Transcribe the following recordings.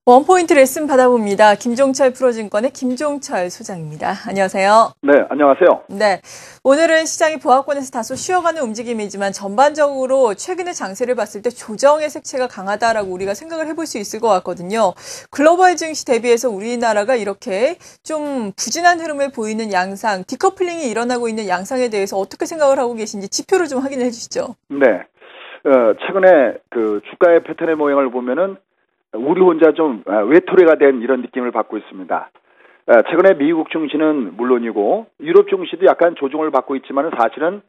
원포인트 레슨 받아봅니다. 김종철 프로증권의 김종철 소장입니다. 안녕하세요. 네, 안녕하세요. 네, 오늘은 시장이 보합권에서 다소 쉬어가는 움직임이지만 전반적으로 최근의 장세를 봤을 때 조정의 색채가 강하다라고 우리가 생각을 해볼 수 있을 것 같거든요. 글로벌 증시 대비해서 우리나라가 이렇게 좀 부진한 흐름을 보이는 양상, 디커플링이 일어나고 있는 양상에 대해서 어떻게 생각을 하고 계신지 지표를 좀 확인해 주시죠. 네, 최근에 그 주가의 패턴의 모양을 보면은 우리 혼자 좀 외톨이가 된 이런 느낌을 받고 있습니다. 최근에 미국 증시는 물론이고 유럽 증시도 약간 조정을 받고 있지만 사실은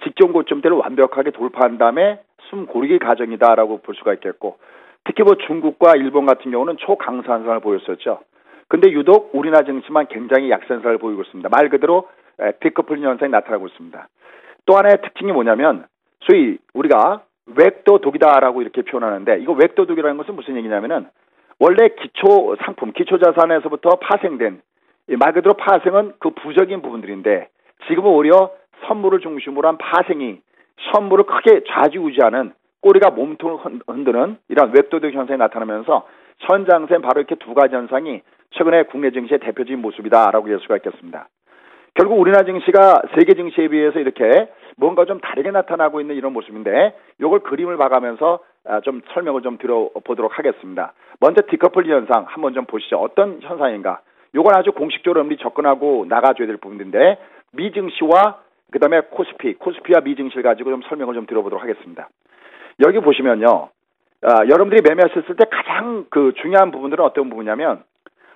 직전 고점대를 완벽하게 돌파한 다음에 숨 고르기 과정이다라고 볼 수가 있겠고, 특히 뭐 중국과 일본 같은 경우는 초강세 현상을 보였었죠. 근데 유독 우리나라 증시만 굉장히 약세 현상을 보이고 있습니다. 말 그대로 디커플링 현상이 나타나고 있습니다. 또 하나의 특징이 뭐냐면 소위 우리가 웹도독이다라고 이렇게 표현하는데, 이거 웹도독이라는 것은 무슨 얘기냐면은 원래 기초 상품, 기초 자산에서부터 파생된, 말 그대로 파생은 그 부적인 부분들인데 지금은 오히려 선물을 중심으로 한 파생이 선물을 크게 좌지우지하는, 꼬리가 몸통을 흔드는 이런 웹도독 현상이 나타나면서 현장세는 바로 이렇게 두 가지 현상이 최근에 국내 증시의 대표적인 모습이다라고 할 수가 있겠습니다. 결국 우리나라 증시가 세계 증시에 비해서 이렇게 뭔가 좀 다르게 나타나고 있는 이런 모습인데, 이걸 그림을 봐가면서 좀 설명을 좀 들어보도록 하겠습니다. 먼저 디커플링 현상 한번 좀 보시죠. 어떤 현상인가? 이건 아주 공식적으로 여러분들이 접근하고 나가줘야 될 부분인데, 미 증시와 그 다음에 코스피와 미 증시를 가지고 좀 설명을 좀 들어보도록 하겠습니다. 여기 보시면요, 여러분들이 매매하셨을 때 가장 그 중요한 부분들은 어떤 부분이냐면,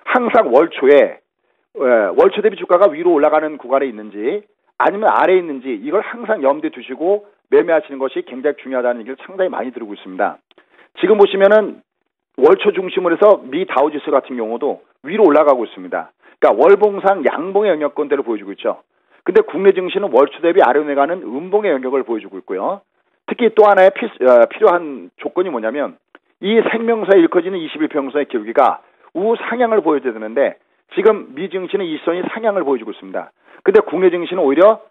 항상 월초 대비 주가가 위로 올라가는 구간에 있는지 아니면 아래에 있는지, 이걸 항상 염두에 두시고 매매하시는 것이 굉장히 중요하다는 얘기를 상당히 많이 들고 있습니다. 지금 보시면은 월초 중심으로 해서 미 다우지수 같은 경우도 위로 올라가고 있습니다. 그러니까 월봉상 양봉의 영역권대로 보여주고 있죠. 근데 국내 증시는 월초 대비 아래로 내려가는 음봉의 영역을 보여주고 있고요. 특히 또 하나의 필요한 조건이 뭐냐면, 이 생명사에 일컬어지는 21평선의 기울기가 우상향을 보여줘야 되는데 지금 미 증시는 이 선이 상향을 보여주고 있습니다. 근데 국내 증시는 오히려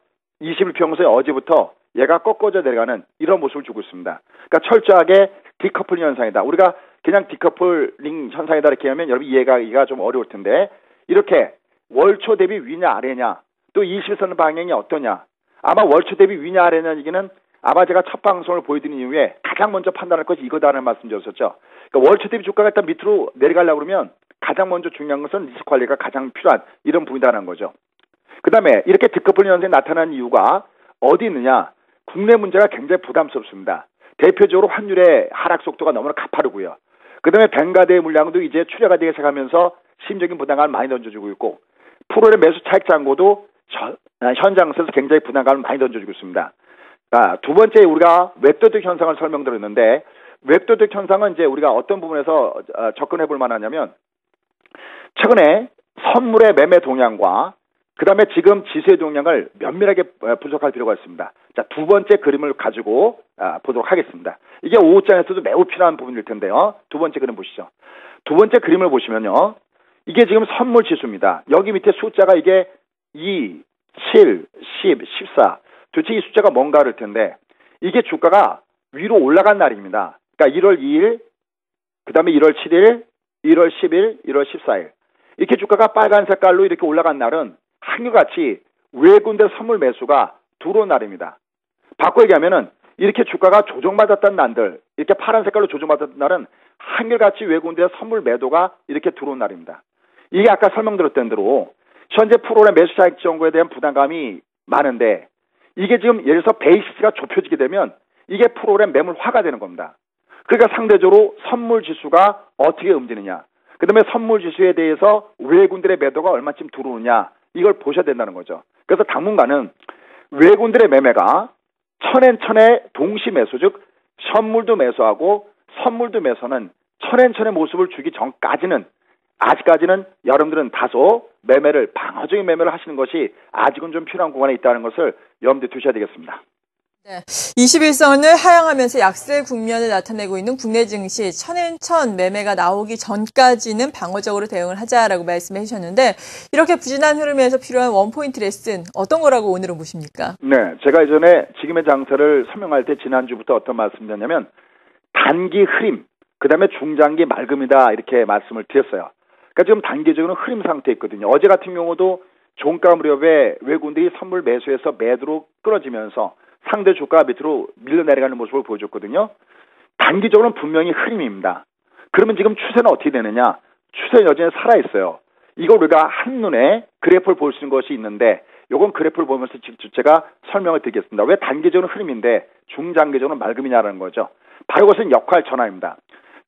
21평선의 어제부터 얘가 꺾어져 내려가는 이런 모습을 주고 있습니다. 그러니까 철저하게 디커플링 현상이다. 우리가 그냥 디커플링 현상이다 이렇게 하면 여러분 이해가 좀 어려울 텐데, 이렇게 월초 대비 위냐 아래냐, 또 21선 방향이 어떠냐, 아마 월초 대비 위냐 아래냐 얘기는 아마 제가 첫 방송을 보여드린 이후에 가장 먼저 판단할 것이 이거다라는 말씀 드렸었죠. 그러니까 월초 대비 주가가 일단 밑으로 내려가려고 그러면 가장 먼저 중요한 것은 리스크 관리가 가장 필요한 이런 부분이라는 거죠. 그 다음에 이렇게 디커플링 현상이 나타나는 이유가 어디 있느냐? 국내 문제가 굉장히 부담스럽습니다. 대표적으로 환율의 하락 속도가 너무나 가파르고요. 그 다음에 뱅가드의 물량도 이제 출하가 되기 시작하면서 심적인 부담감을 많이 던져주고 있고, 프로의 매수 차익 잔고도 현장에서 굉장히 부담감을 많이 던져주고 있습니다. 두 번째 우리가 웹도독 현상을 설명드렸는데, 웹도독 현상은 이제 우리가 어떤 부분에서 접근해 볼 만하냐면, 최근에 선물의 매매 동향과 그 다음에 지금 지수의 동향을 면밀하게 분석할 필요가 있습니다. 자, 두 번째 그림을 가지고 보도록 하겠습니다. 이게 5호장에서도 매우 필요한 부분일 텐데요. 두 번째 그림 보시죠. 두 번째 그림을 보시면요, 이게 지금 선물 지수입니다. 여기 밑에 숫자가 이게 2, 7, 10, 14 도대체 이 숫자가 뭔가 할 텐데, 이게 주가가 위로 올라간 날입니다. 그러니까 1월 2일, 그 다음에 1월 7일, 1월 10일, 1월 14일 이렇게 주가가 빨간 색깔로 이렇게 올라간 날은 한결같이 외군대 선물 매수가 들어온 날입니다. 바꿔 얘기하면은 이렇게 주가가 조정받았던 날들, 이렇게 파란 색깔로 조정받았던 날은 한결같이 외군대 선물 매도가 이렇게 들어온 날입니다. 이게 아까 설명드렸던 대로 현재 프로의 매수 차익 정보에 대한 부담감이 많은데, 이게 지금 예를 들어서 베이시스가 좁혀지게 되면 이게 프로의 매물화가 되는 겁니다. 그러니까 상대적으로 선물 지수가 어떻게 움직이느냐, 그 다음에 선물 지수에 대해서 외군들의 매도가 얼마쯤 들어오느냐, 이걸 보셔야 된다는 거죠. 그래서 당분간은 외군들의 매매가 천엔천의 동시 매수, 즉 선물도 매수하고 선물도 매수는 천엔천의 모습을 주기 전까지는, 아직까지는 여러분들은 다소 매매를, 방어적인 매매를 하시는 것이 아직은 좀 필요한 구간에 있다는 것을 염두에 두셔야 되겠습니다. 네, 21선을 하향하면서 약세 국면을 나타내고 있는 국내 증시, 천엔천 매매가 나오기 전까지는 방어적으로 대응을 하자라고 말씀해 주셨는데, 이렇게 부진한 흐름에서 필요한 원포인트 레슨 어떤 거라고 오늘은 보십니까? 네, 제가 예전에 지금의 장세를 설명할 때 지난주부터 어떤 말씀드렸냐면, 단기 흐림, 그다음에 중장기 맑음이다 이렇게 말씀을 드렸어요. 그러니까 지금 단기적으로는 흐림 상태에 있거든요. 어제 같은 경우도 종가 무렵에 외국인들이 선물 매수해서 매도로 끌어지면서 상대 주가가 밑으로 밀려 내려가는 모습을 보여줬거든요. 단기적으로는 분명히 흐림입니다. 그러면 지금 추세는 어떻게 되느냐? 추세는 여전히 살아있어요. 이걸 우리가 한눈에 그래프를 볼 수 있는 것이 있는데 요건 그래프를 보면서 직접 제가 설명을 드리겠습니다. 왜 단기적으로는 흐름인데 중장기적으로는 맑음이냐라는 거죠. 바로 그것은 역할 전환입니다.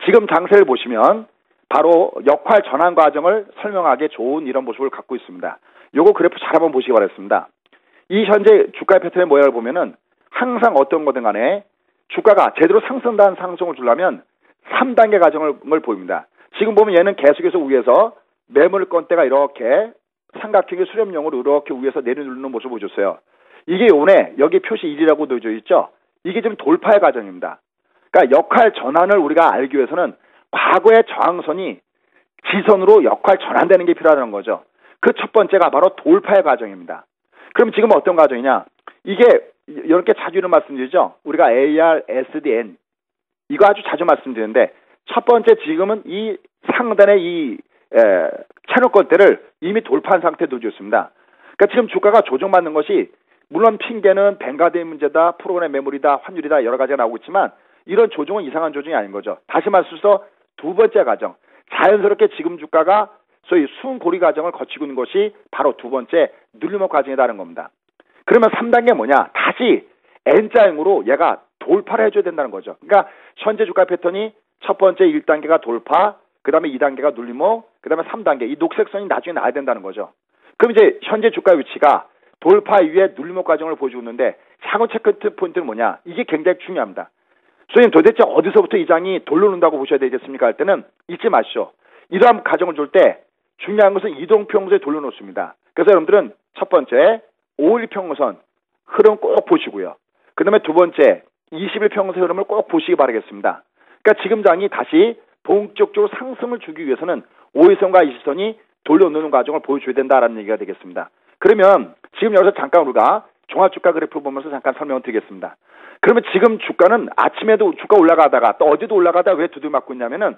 지금 장세를 보시면 바로 역할 전환 과정을 설명하기에 좋은 이런 모습을 갖고 있습니다. 요거 그래프 잘 한번 보시기 바랍니다. 이 현재 주가의 패턴의 모양을 보면은 항상 어떤 거든 간에 주가가 제대로 상승단 상승을 주려면 3단계 과정을 보입니다. 지금 보면 얘는 계속해서 위에서 매물 건대가 이렇게 삼각형의 수렴형으로 이렇게 위에서 내려누르는 모습을 보여줬어요. 이게 오늘 여기 표시 1이라고 넣어져 있죠. 이게 지금 돌파의 과정입니다. 그러니까 역할 전환을 우리가 알기 위해서는 과거의 저항선이 지선으로 역할 전환되는 게 필요하다는 거죠. 그 첫 번째가 바로 돌파의 과정입니다. 그럼 지금 어떤 과정이냐? 이게 이렇게 자주 이런 말씀드리죠. 우리가 AR, SDN 이거 아주 자주 말씀드리는데 첫 번째 지금은 이 상단의 이 채널 건대를 이미 돌파한 상태에 놓여졌습니다. 그러니까 지금 주가가 조정받는 것이 물론 핑계는 뱅가드의 문제다, 프로그램 메모리다, 환율이다 여러 가지가 나오고 있지만 이런 조정은 이상한 조정이 아닌 거죠. 다시 말해서 두 번째 과정, 자연스럽게 지금 주가가 소위 순고리 과정을 거치고 있는 것이 바로 두 번째 눌림목 과정이라는 겁니다. 그러면 3단계 뭐냐? 다시 N자형으로 얘가 돌파를 해줘야 된다는 거죠. 그러니까 현재 주가 패턴이 첫 번째 1단계가 돌파, 그 다음에 2단계가 눌림목, 그 다음에 3단계 이 녹색 선이 나중에 나야 된다는 거죠. 그럼 이제 현재 주가 위치가 돌파 이후에 눌림목 과정을 보여주고 있는데 차고 체크 포인트는 뭐냐? 이게 굉장히 중요합니다. 선생님 도대체 어디서부터 이 장이 돌려놓는다고 보셔야 되겠습니까? 할 때는 잊지 마시오. 이러한 과정을 줄 때 중요한 것은 이동평선에 돌려놓습니다. 그래서 여러분들은 첫 번째 5일평선 흐름 꼭 보시고요. 그 다음에 두 번째 20일평선 흐름을 꼭 보시기 바라겠습니다. 그러니까 지금 장이 다시 본격적으로 상승을 주기 위해서는 5일선과 20선이 돌려놓는 과정을 보여줘야 된다라는 얘기가 되겠습니다. 그러면 지금 여기서 잠깐 우리가 종합주가 그래프 보면서 잠깐 설명을 드리겠습니다. 그러면 지금 주가는 아침에도 주가 올라가다가 또 어제도 올라가다가 왜 두들맞고 있냐면은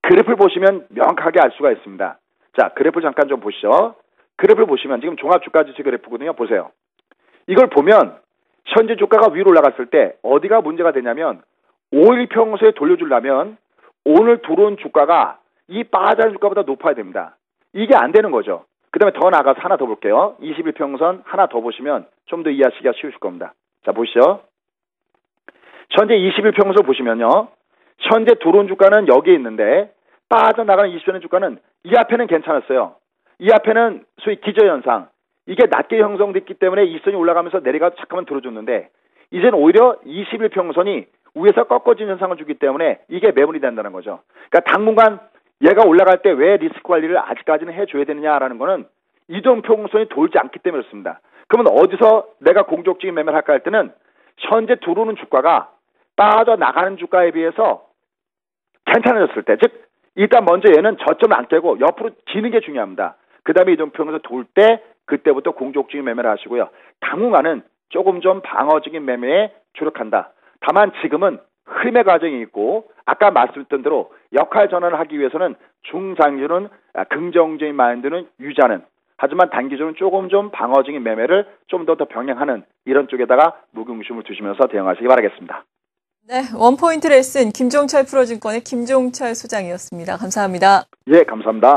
그래프를 보시면 명확하게 알 수가 있습니다. 자, 그래프 잠깐 좀 보시죠. 그래프를 보시면 지금 종합주가지수 그래프거든요. 보세요. 이걸 보면 현재 주가가 위로 올라갔을 때 어디가 문제가 되냐면 5일 평소에 돌려주려면 오늘 들어온 주가가 이 빠진 주가보다 높아야 됩니다. 이게 안 되는 거죠. 그 다음에 더 나가서 하나 더 볼게요. 21평선 하나 더 보시면 좀 더 이해하시기가 쉬우실 겁니다. 자, 보시죠. 현재 21평선 보시면요. 현재 들어온 주가는 여기에 있는데 빠져나가는 20선의 주가는 이 앞에는 괜찮았어요. 이 앞에는 소위 기저현상. 이게 낮게 형성됐기 때문에 20선이 올라가면서 내려가서 잠깐만 들어줬는데 이제는 오히려 21평선이 위에서 꺾어진 현상을 주기 때문에 이게 매물이 된다는 거죠. 그러니까 당분간 얘가 올라갈 때 왜 리스크 관리를 아직까지는 해줘야 되느냐라는 거는 이동평선이 돌지 않기 때문에 그렇습니다. 그러면 어디서 내가 공격적인 매매를 할까 할 때는 현재 들어오는 주가가 빠져나가는 주가에 비해서 괜찮아졌을 때, 즉 일단 먼저 얘는 저점을 안 깨고 옆으로 지는 게 중요합니다. 그 다음에 이동평선 돌 때 그때부터 공격적인 매매를 하시고요. 당분간은 조금 좀 방어적인 매매에 주력한다. 다만 지금은 흐름의 과정이 있고 아까 말씀드렸던 대로 역할 전환을 하기 위해서는 중장기로는 긍정적인 마인드는 유지하는, 하지만 단기적으로는 조금 좀 방어적인 매매를 좀 더 병행하는 이런 쪽에다가 무게중심을 두시면서 대응하시기 바라겠습니다. 네, 원포인트 레슨 김종철 프로증권의 김종철 소장이었습니다. 감사합니다. 예, 감사합니다.